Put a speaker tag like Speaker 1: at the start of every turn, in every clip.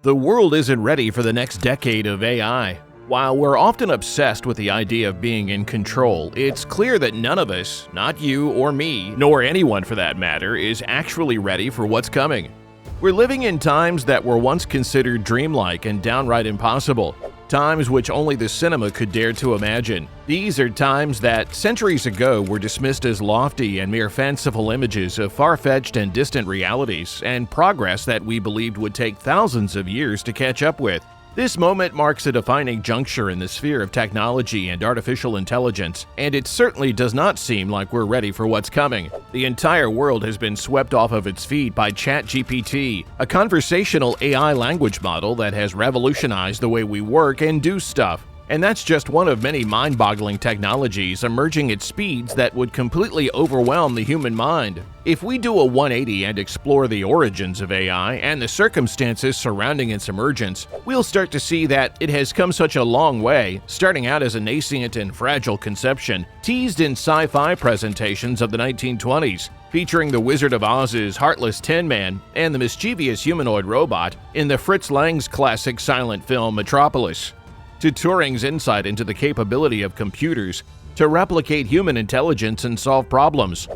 Speaker 1: The world isn't ready for the next decade of AI. While we're often obsessed with the idea of being in control, it's clear that none of us, not you or me, nor anyone for that matter, is actually ready for what's coming. We're living in times that were once considered dreamlike and downright impossible, times which only the cinema could dare to imagine. These are times that, centuries ago, were dismissed as lofty and mere fanciful images of far-fetched and distant realities, and progress that we believed would take thousands of years to catch up with. This moment marks a defining juncture in the sphere of technology and artificial intelligence, and it certainly does not seem like we're ready for what's coming. The entire world has been swept off of its feet by ChatGPT, a conversational AI language model that has revolutionized the way we work and do stuff. And that's just one of many mind-boggling technologies emerging at speeds that would completely overwhelm the human mind. If we do a 180 and explore the origins of AI and the circumstances surrounding its emergence, we'll start to see that it has come such a long way, starting out as a nascent and fragile conception, teased in sci-fi presentations of the 1920s, featuring the Wizard of Oz's heartless Tin Man and the mischievous humanoid robot in the Fritz Lang's classic silent film Metropolis, to Turing's insight into the capability of computers to replicate human intelligence and solve problems,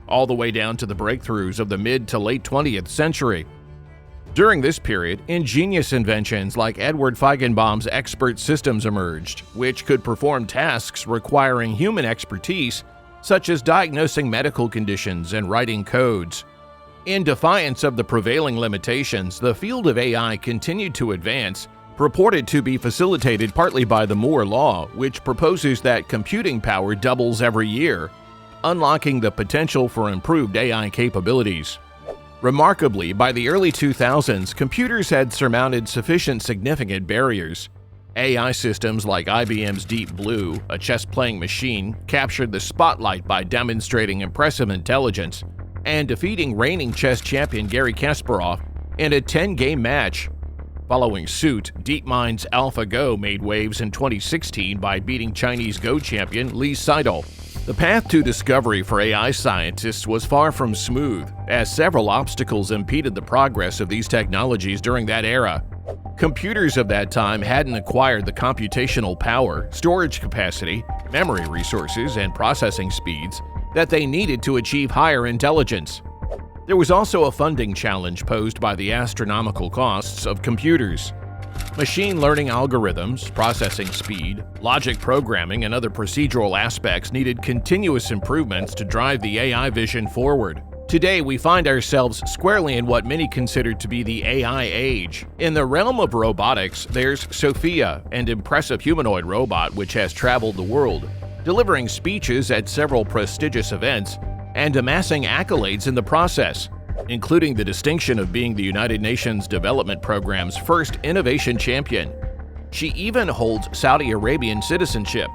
Speaker 1: all the way down to the breakthroughs of the mid to late 20th century. During this period, ingenious inventions like Edward Feigenbaum's expert systems emerged, which could perform tasks requiring human expertise, such as diagnosing medical conditions and writing codes. In defiance of the prevailing limitations, the field of AI continued to advance, purported to be facilitated partly by the Moore Law, which proposes that computing power doubles every year, unlocking the potential for improved AI capabilities. Remarkably, by the early 2000s, computers had surmounted sufficient significant barriers. AI systems like IBM's Deep Blue, a chess-playing machine, captured the spotlight by demonstrating impressive intelligence and defeating reigning chess champion Garry Kasparov in a 10-game match. Following suit, DeepMind's AlphaGo made waves in 2016 by beating Chinese Go champion Lee Sedol. The path to discovery for AI scientists was far from smooth, as several obstacles impeded the progress of these technologies during that era. Computers of that time hadn't acquired the computational power, storage capacity, memory resources, and processing speeds that they needed to achieve higher intelligence. There was also a funding challenge posed by the astronomical costs of computers. Machine learning algorithms, processing speed, logic programming, and other procedural aspects needed continuous improvements to drive the AI vision forward. Today, we find ourselves squarely in what many consider to be the AI age. In the realm of robotics, there's Sophia, an impressive humanoid robot which has traveled the world, delivering speeches at several prestigious events and amassing accolades in the process, including the distinction of being the United Nations Development Programme's first innovation champion. She even holds Saudi Arabian citizenship.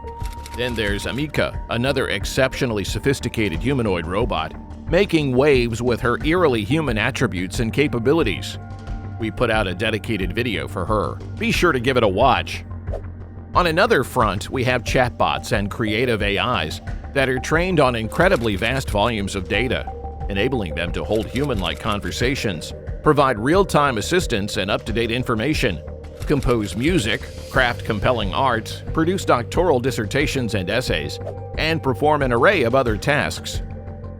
Speaker 1: Then there's Amika, another exceptionally sophisticated humanoid robot, making waves with her eerily human attributes and capabilities. We put out a dedicated video for her. Be sure to give it a watch. On another front, we have chatbots and creative AIs that are trained on incredibly vast volumes of data, enabling them to hold human-like conversations, provide real-time assistance and up-to-date information, compose music, craft compelling art, produce doctoral dissertations and essays, and perform an array of other tasks.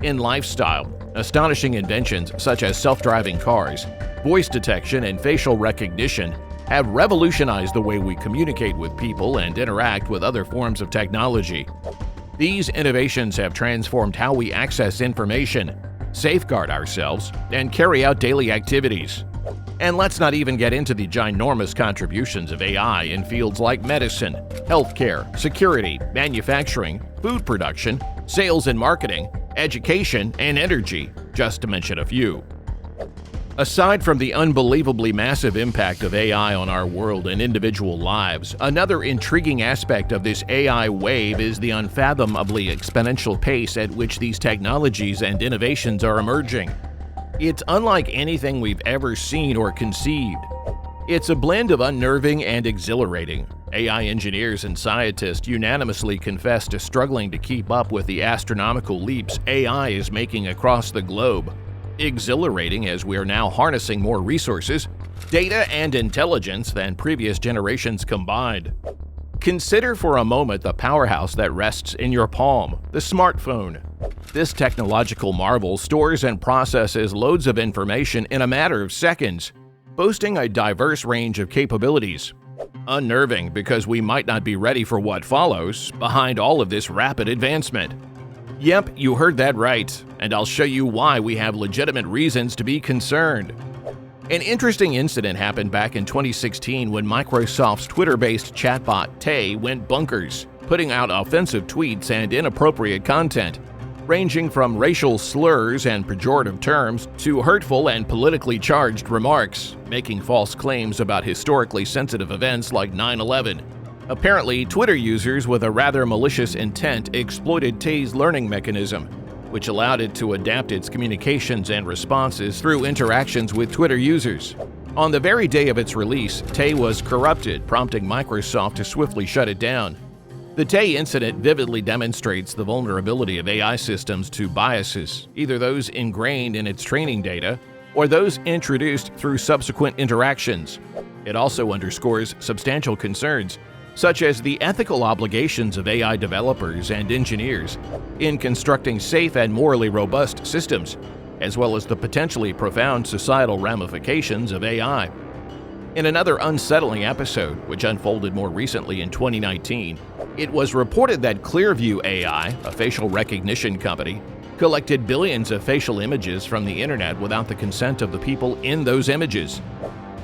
Speaker 1: In lifestyle, astonishing inventions such as self-driving cars, voice detection, and facial recognition have revolutionized the way we communicate with people and interact with other forms of technology. These innovations have transformed how we access information, safeguard ourselves, and carry out daily activities. And let's not even get into the ginormous contributions of AI in fields like medicine, healthcare, security, manufacturing, food production, sales and marketing, education, and energy, just to mention a few. Aside from the unbelievably massive impact of AI on our world and individual lives, another intriguing aspect of this AI wave is the unfathomably exponential pace at which these technologies and innovations are emerging. It's unlike anything we've ever seen or conceived. It's a blend of unnerving and exhilarating. AI engineers and scientists unanimously confess to struggling to keep up with the astronomical leaps AI is making across the globe. Exhilarating as we are now harnessing more resources, data and intelligence than previous generations combined. Consider for a moment the powerhouse that rests in your palm, the smartphone. This technological marvel stores and processes loads of information in a matter of seconds, boasting a diverse range of capabilities. Unnerving because we might not be ready for what follows behind all of this rapid advancement. Yep, you heard that right, and I'll show you why we have legitimate reasons to be concerned. An interesting incident happened back in 2016 when Microsoft's Twitter-based chatbot Tay went bonkers, putting out offensive tweets and inappropriate content, ranging from racial slurs and pejorative terms to hurtful and politically charged remarks, making false claims about historically sensitive events like 9/11. Apparently, Twitter users with a rather malicious intent exploited Tay's learning mechanism, which allowed it to adapt its communications and responses through interactions with Twitter users. On the very day of its release, Tay was corrupted, prompting Microsoft to swiftly shut it down. The Tay incident vividly demonstrates the vulnerability of AI systems to biases, either those ingrained in its training data or those introduced through subsequent interactions. It also underscores substantial concerns, such as the ethical obligations of AI developers and engineers in constructing safe and morally robust systems, as well as the potentially profound societal ramifications of AI. In another unsettling episode, which unfolded more recently in 2019, it was reported that Clearview AI, a facial recognition company, collected billions of facial images from the internet without the consent of the people in those images.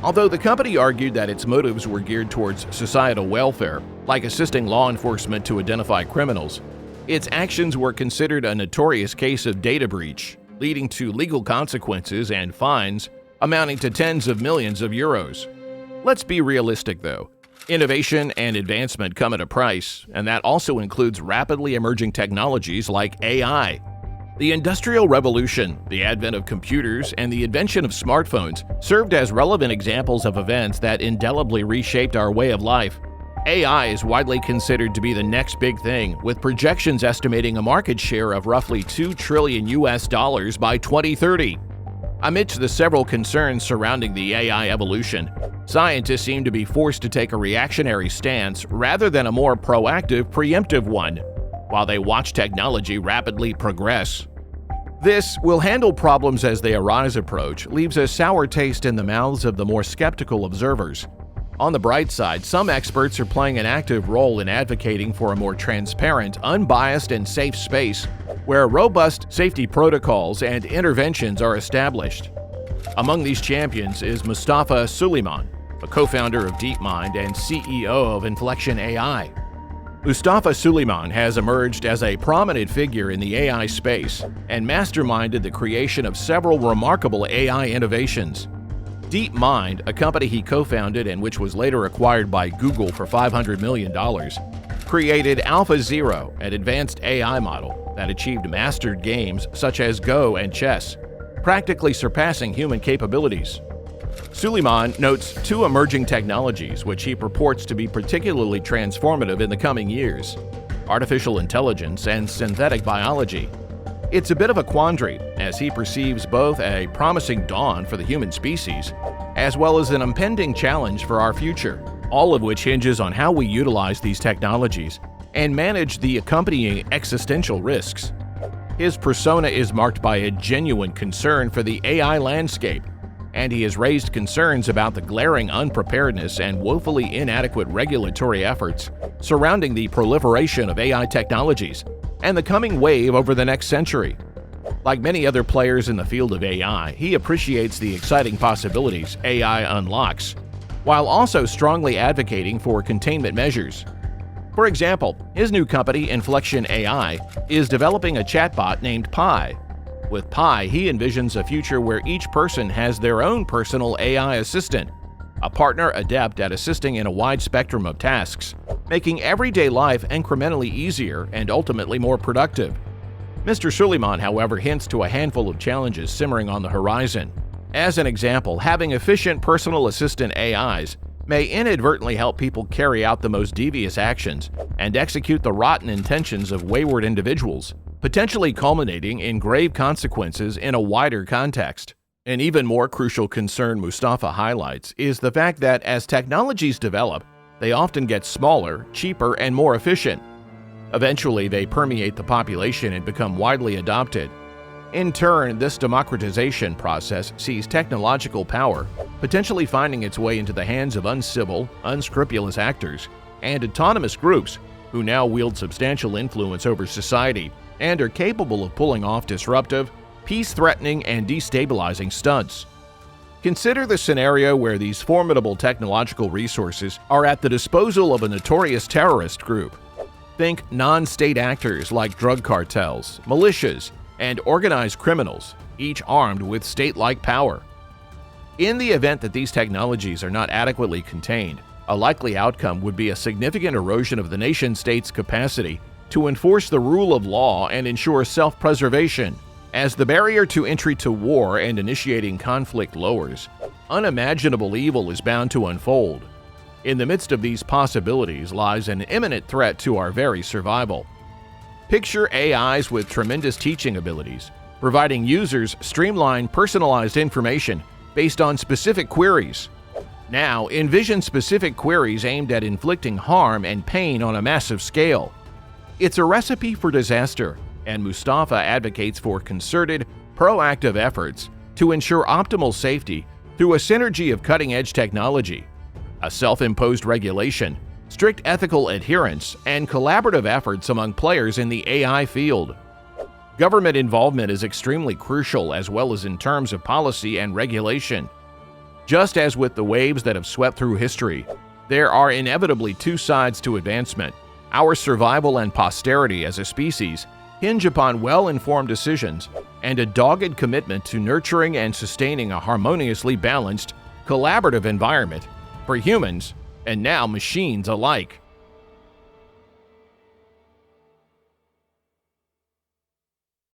Speaker 1: Although the company argued that its motives were geared towards societal welfare, like assisting law enforcement to identify criminals, its actions were considered a notorious case of data breach, leading to legal consequences and fines amounting to tens of millions of euros. Let's be realistic, though. Innovation and advancement come at a price, and that also includes rapidly emerging technologies like AI. The Industrial Revolution, the advent of computers, and the invention of smartphones served as relevant examples of events that indelibly reshaped our way of life. AI is widely considered to be the next big thing, with projections estimating a market share of roughly $2 trillion by 2030. Amidst the several concerns surrounding the AI evolution, scientists seem to be forced to take a reactionary stance rather than a more proactive, preemptive one, while they watch technology rapidly progress. This will handle problems as they arise approach leaves a sour taste in the mouths of the more skeptical observers. On the bright side, some experts are playing an active role in advocating for a more transparent, unbiased, and safe space where robust safety protocols and interventions are established. Among these champions is Mustafa Suleyman, a co-founder of DeepMind and CEO of Inflection AI. Mustafa Suleyman has emerged as a prominent figure in the AI space and masterminded the creation of several remarkable AI innovations. DeepMind, a company he co-founded and which was later acquired by Google for $500 million, created AlphaZero, an advanced AI model that achieved mastered games such as Go and chess, practically surpassing human capabilities. Suleyman notes two emerging technologies which he purports to be particularly transformative in the coming years: artificial intelligence and synthetic biology. It's a bit of a quandary, as he perceives both a promising dawn for the human species, as well as an impending challenge for our future, all of which hinges on how we utilize these technologies and manage the accompanying existential risks. His persona is marked by a genuine concern for the AI landscape, and he has raised concerns about the glaring unpreparedness and woefully inadequate regulatory efforts surrounding the proliferation of AI technologies and the coming wave over the next century. Like many other players in the field of AI, he appreciates the exciting possibilities AI unlocks, while also strongly advocating for containment measures. For example, his new company, Inflection AI, is developing a chatbot named Pi. With Pi, he envisions a future where each person has their own personal AI assistant, a partner adept at assisting in a wide spectrum of tasks, making everyday life incrementally easier and ultimately more productive. Mr. Suleyman, however, hints to a handful of challenges simmering on the horizon. As an example, having efficient personal assistant AIs may inadvertently help people carry out the most devious actions and execute the rotten intentions of wayward individuals, potentially culminating in grave consequences in a wider context. An even more crucial concern Mustafa highlights is the fact that as technologies develop, they often get smaller, cheaper, and more efficient. Eventually, they permeate the population and become widely adopted. In turn, this democratization process sees technological power potentially finding its way into the hands of uncivil, unscrupulous actors and autonomous groups who now wield substantial influence over society and are capable of pulling off disruptive, peace-threatening, and destabilizing stunts. Consider the scenario where these formidable technological resources are at the disposal of a notorious terrorist group. Think non-state actors like drug cartels, militias, and organized criminals, each armed with state-like power. In the event that these technologies are not adequately contained, a likely outcome would be a significant erosion of the nation-state's capacity to enforce the rule of law and ensure self-preservation. As the barrier to entry to war and initiating conflict lowers, unimaginable evil is bound to unfold. In the midst of these possibilities lies an imminent threat to our very survival. Picture AIs with tremendous teaching abilities, providing users streamlined, personalized information based on specific queries. Now, envision specific queries aimed at inflicting harm and pain on a massive scale. It's a recipe for disaster, and Mustafa advocates for concerted, proactive efforts to ensure optimal safety through a synergy of cutting-edge technology, a self-imposed regulation, strict ethical adherence, and collaborative efforts among players in the AI field. Government involvement is extremely crucial as well as in terms of policy and regulation. Just as with the waves that have swept through history, there are inevitably two sides to advancement. Our survival and posterity as a species hinge upon well-informed decisions and a dogged commitment to nurturing and sustaining a harmoniously balanced, collaborative environment for humans and now machines alike.